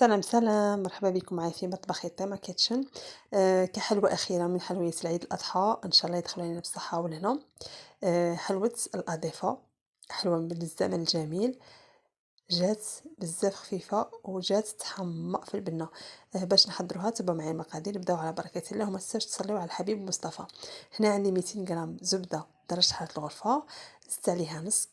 سلام سلام، مرحبا بكم معايا في مطبخ تيما كيتشن. كحلوة أخيرة من حلويات العيد الأضحى، إن شاء الله يدخل علينا بالصحة والهنا. حلوة الأضيفة، حلوة بالزمن الجميل، جات بزاف خفيفة وجات تحمّق في البنة. باش نحضروها تبعوا معايا المقادير، نبداو على بركة الله وما تنساوش تصليو على الحبيب المصطفى. هنا عندي 200 غرام زبدة درجة حرارة الغرفة، زدت عليها نص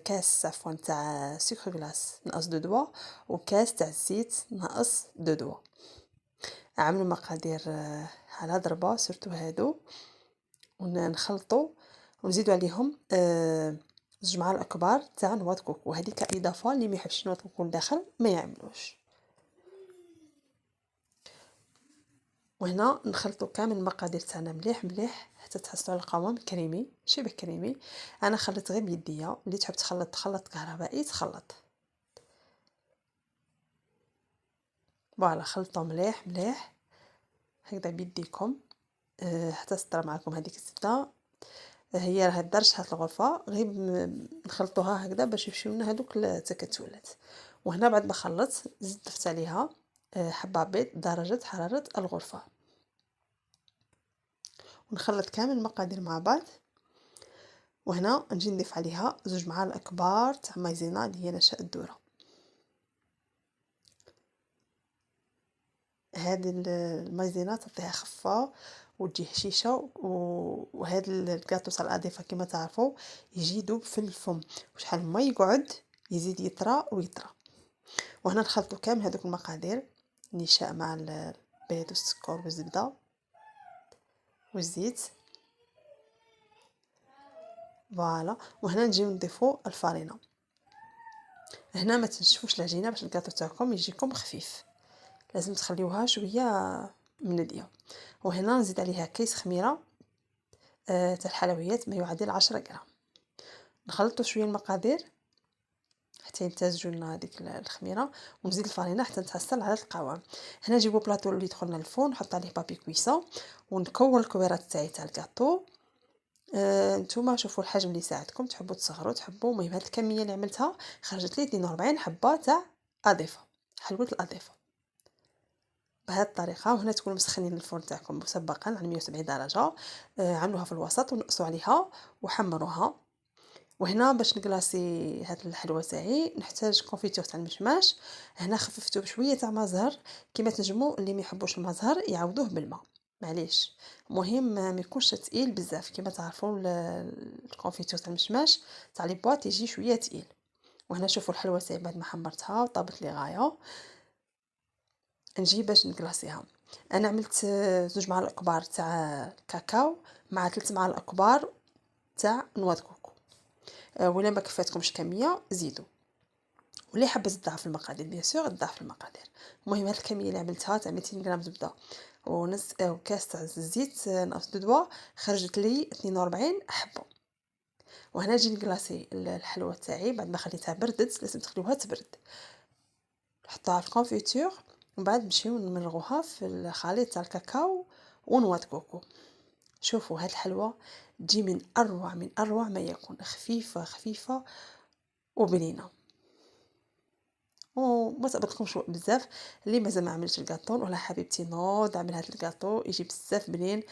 كاس عفوا تاع سكر كلاص ناقص 2 دوا، وكاس تاع الزيت ناقص 2 دوا. عاملوا المقادير على ضربة سيرتو هادو، نخلطوا ونزيدوا عليهم 2 معالق كبار تاع نواة كوكو، هذيك إضافة اللي ما يحبش نواة كوكو داخل ما يعملوش. وهنا نخلطوا كامل المقادير تاعنا مليح مليح حتى تحصلوا على قوام كريمي شبه كريمي. انا خلطت غير بيديا، اللي تحب تخلط تخلط كهربائي تخلط. فوالا خلطوا مليح مليح هكذا بيديكم حتى تطرى معكم هذيك الزبده. هي راه درجة حرارة الغرفة، غير نخلطوها هكذا باش يمشيو لنا هذوك التكتلات. وهنا بعد ما خلطت زدت ضفت عليها حبة بيض درجة حرارة الغرفة، ونخلط كامل المقادير مع بعض. وهنا نجي نضيف عليها 2 معالق كبار تاع مايزينا اللي هي نشا الذرة. هذه المايزينا تعطيها خفة وتجي هشيشه، وهذا الكاطو تاع الأضيفة كما تعرفوا يجي يذوب في الفم، وشحال ما يقعد يزيد يطرى ويطرى. وهنا نخلطوا كامل هذوك المقادير، النشاء مع البيض والسكر والزبده والزيت. فوالا وهنا نجيو نضيفوا الفرينه. هنا ما تنشفوش العجينه باش الكاطو تاعكم يجيكم خفيف، لازم تخليوها شويه منديه. وهنا نزيد عليها كيس خميره تاع الحلويات ما يعادل 10 غرام. نخلطوا شويه المقادير حتى يمتزجوا لنا هذيك الخميره، ونزيد الفرينه حتى نتحصل على القوام. هنا نجيبوا بلاطو اللي يدخلنا الفرن، نحط عليه بابي كويسه ونكون الكويرات تاعي تاع الكاطو. نتوما شوفوا الحجم اللي يساعدكم، تحبوا تصغروا تحبوا. المهم هاد الكميه اللي عملتها خرجت لي 42 حبه تاع اضيفه، حلوه الاضيفه بهذه الطريقه. وهنا تكونوا مسخنين الفرن تاعكم مسبقا على 170 درجه. عملوها في الوسط ونقصوا عليها وحمروها. وهنا باش نكلاصي هاد الحلوه تاعي نحتاج كونفيتور تاع المشماش. هنا خففته بشويه تاع ما زهر، كيما تنجموا اللي ما يحبوش المزهر يعوضوه بالماء معليش. المهم ما يكونش ثقيل بزاف، كيما تعرفوا الكونفيتور تاع المشماش تاع لي بواط يجي شويه ثقيل. وهنا شوفوا الحلوه تاعي بعد ما حمرتها وطابت لي غايه. نجي باش نكلاصيها، انا عملت 2 معالق كبار تاع كاكاو مع 3 معالق كبار تاع نواه كوكو. ولا ما كفاتكمش كميه زيدوا، واللي حابه تضاعف المقادير بيان سور تضاعف المقادير. المهم هاد الكميه اللي عملتها تاع 200 غرام زبده ونص وكاس تاع الزيت ناقص 2 دوا خرجت لي 42 حبه. وهنا نجي نكلاصي الحلوه تاعي بعد ما خليتها بردت، لازم تخليوها تبرد، نحطها في الكونفيتور ومن بعد نمشيو نمرغوها في الخليط تاع الكاكاو ونواه كوكو. شوفوا هاد الحلوه تجي من اروع من اروع ما يكون، خفيفه خفيفه وبنينه وما تقبطكمش بزاف. اللي مازال ما عملش الكاطون ولا حبيبتي نوض اعمل هذا الكاطو يجي بزاف بنين،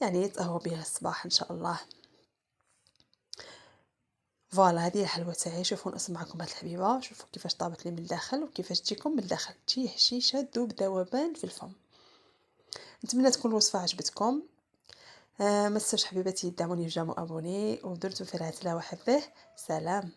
يعني يتقهوى به الصباح ان شاء الله. فوالا هذه الحلوه تاعي، شوفوا نقسم معكم هاد الحبيبه، شوفوا كيفاش طابت لي من الداخل وكيفاش تجيكم من الداخل، تجي هشيشه دوب ذوبان في الفم. نتمنى تكون الوصفه عجبتكم. ما تنسوش حبيباتي تدعموني بجيم وابوني ودرتو في رعاية الله وحفظه. سلام.